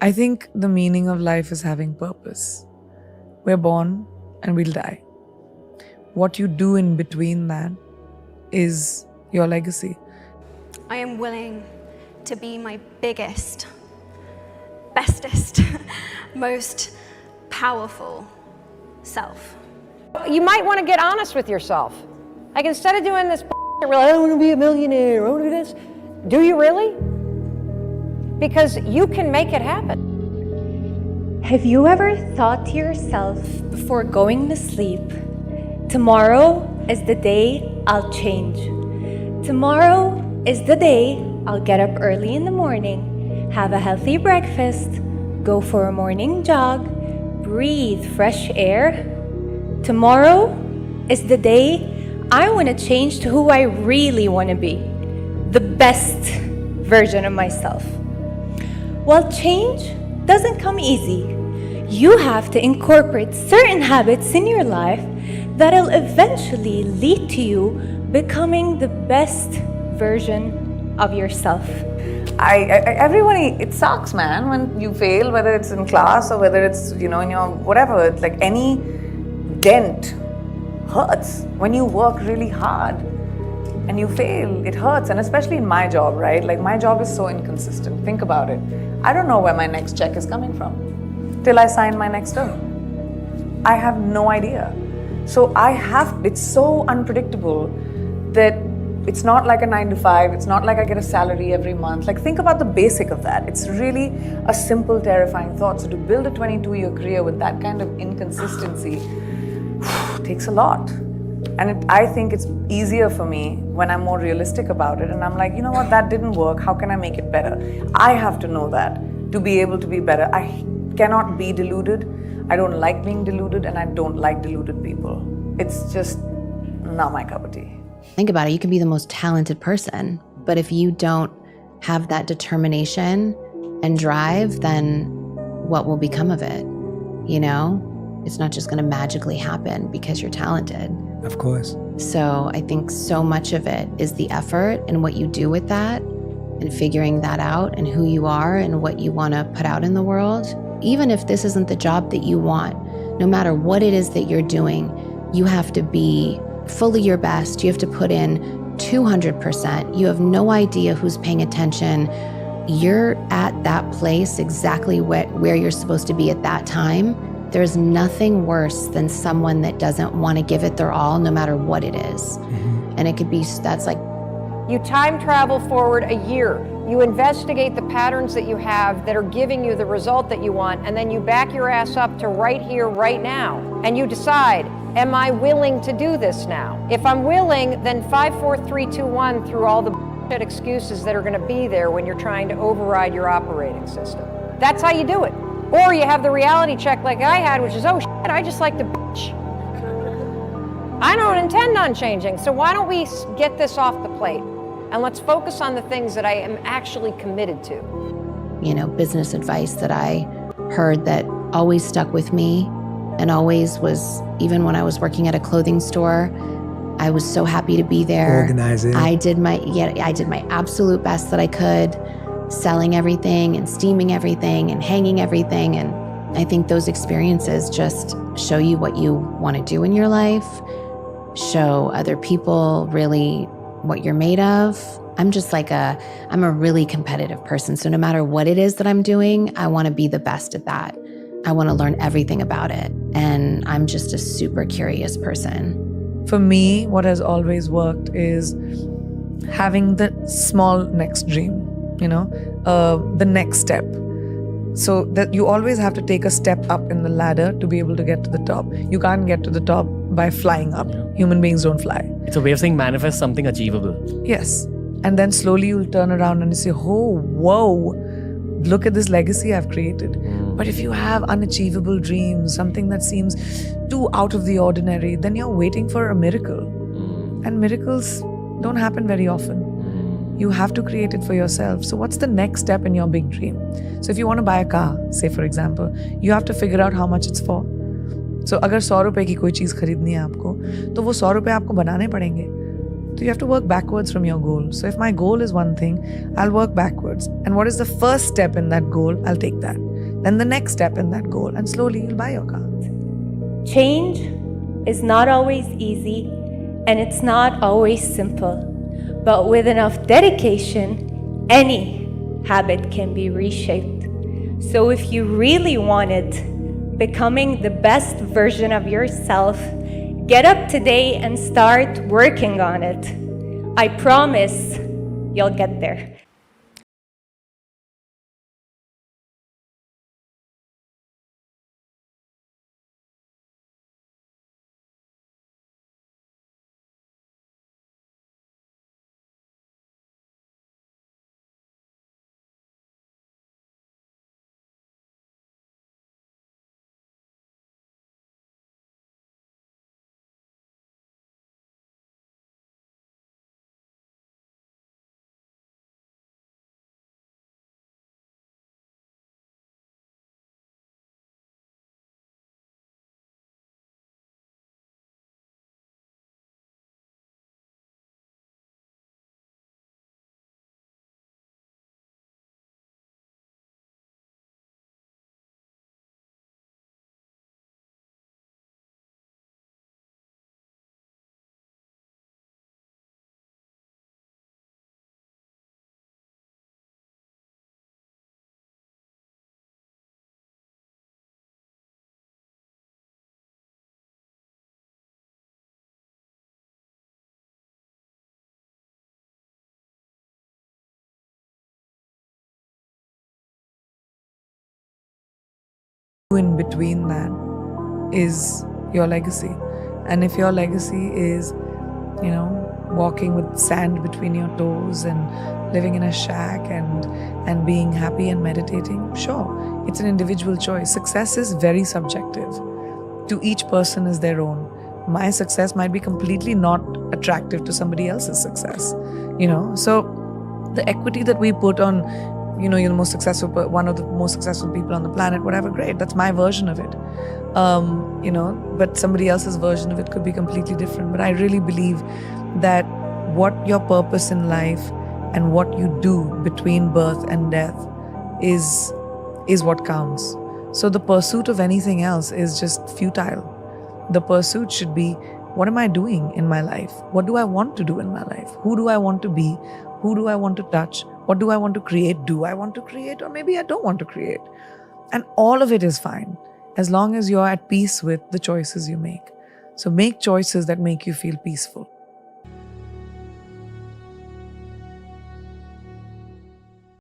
I think the meaning of life is having purpose. We're born and we'll die. What you do in between that is your legacy. I am willing to be my biggest, bestest, most powerful self. You might want to get honest with yourself. Like, instead of doing this, I want to be a millionaire, I want to do this. Do you really? Because you can make it happen. Have you ever thought to yourself before going to sleep, tomorrow is the day I'll change. Tomorrow is the day I'll get up early in the morning, have a healthy breakfast, go for a morning jog, breathe fresh air. Tomorrow is the day I want to change to who I really want to be, the best version of myself. Well, change doesn't come easy. You have to incorporate certain habits in your life that'll eventually lead to you becoming the best version of yourself. Everybody, it sucks, man, when you fail, whether it's in class or whether it's, in your whatever, like any dent hurts. When you work really hard and you fail, it hurts. And especially in my job, right? Like, my job is so inconsistent. Think about it. I don't know where my next check is coming from till I sign my next term. I have no idea. So it's so unpredictable that it's not like a 9 to 5. It's not like I get a salary every month. Like, think about the basic of that. It's really a simple, terrifying thought. So to build a 22-year career with that kind of inconsistency takes a lot. And I think it's easier for me when I'm more realistic about it. And I'm like, you know what, that didn't work. How can I make it better? I have to know that to be able to be better. I cannot be deluded. I don't like being deluded, and I don't like deluded people. It's just not my cup of tea. Think about it. You can be the most talented person, but if you don't have that determination and drive, then what will become of it? It's not just going to magically happen because you're talented. Of course. So I think so much of it is the effort and what you do with that and figuring that out and who you are and what you want to put out in the world. Even if this isn't the job that you want, no matter what it is that you're doing, you have to be fully your best. You have to put in 200%. You have no idea who's paying attention. You're at that place exactly where you're supposed to be at that time. There's nothing worse than someone that doesn't want to give it their all, no matter what it is. Mm-hmm. And it could be, that's like... You time travel forward a year. You investigate the patterns that you have that are giving you the result that you want, and then you back your ass up to right here, right now. And you decide, am I willing to do this now? If I'm willing, then 5, 4, 3, 2, 1 through all the bullshit excuses that are going to be there when you're trying to override your operating system. That's how you do it. Or you have the reality check like I had, which is, oh shit, I just like to bitch. I don't intend on changing, so why don't we get this off the plate? And let's focus on the things that I am actually committed to. Business advice that I heard that always stuck with me and always was, even when I was working at a clothing store, I was so happy to be there. Organizing. I did my absolute best that I could, selling everything and steaming everything and hanging everything. And I think those experiences just show you what you want to do in your life, show other people really what you're made of. I'm a really competitive person. So no matter what it is that I'm doing, I want to be the best at that. I want to learn everything about it. And I'm just a super curious person. For me, what has always worked is having the small next dream, the next step. So that you always have to take a step up in the ladder to be able to get to the top. You can't get to the top by flying up. Yeah. Human beings don't fly. It's a way of saying manifest something achievable. Yes. And then slowly you'll turn around and you say, oh, whoa, look at this legacy I've created. But if you have unachievable dreams, something that seems too out of the ordinary, then you're waiting for a miracle. And miracles don't happen very often. You have to create it for yourself. So what's the next step in your big dream? So if you want to buy a car, say for example, you have to figure out how much it's for. So अगर 100 रुपए की कोई चीज़ खरीदनी है आपको, तो वो 100 रुपए आपको बनाने पड़ेंगे. So you have to work backwards from your goal. So if my goal is one thing, I'll work backwards. And what is the first step in that goal? I'll take that. then the next step in that goal, and slowly you'll buy your car. Change is not always easy and it's not always simple, but with enough dedication, any habit can be reshaped. So if you really wanted becoming the best version of yourself, get up today and start working on it. I promise you'll get there. In between that is your legacy. And if your legacy is, walking with sand between your toes and living in a shack and being happy and meditating, sure, it's an individual choice. Success is very subjective. To each person is their own. My success might be completely not attractive to somebody else's success, So the equity that we put on, you're the most successful, one of the most successful people on the planet, whatever, great. That's my version of it. But somebody else's version of it could be completely different. But I really believe that what your purpose in life and what you do between birth and death is what counts. So the pursuit of anything else is just futile. The pursuit should be, what am I doing in my life? What do I want to do in my life? Who do I want to be? Who do I want to touch? What do I want to create? Do I want to create? Or maybe I don't want to create. And all of it is fine, as long as you're at peace with the choices you make. So make choices that make you feel peaceful.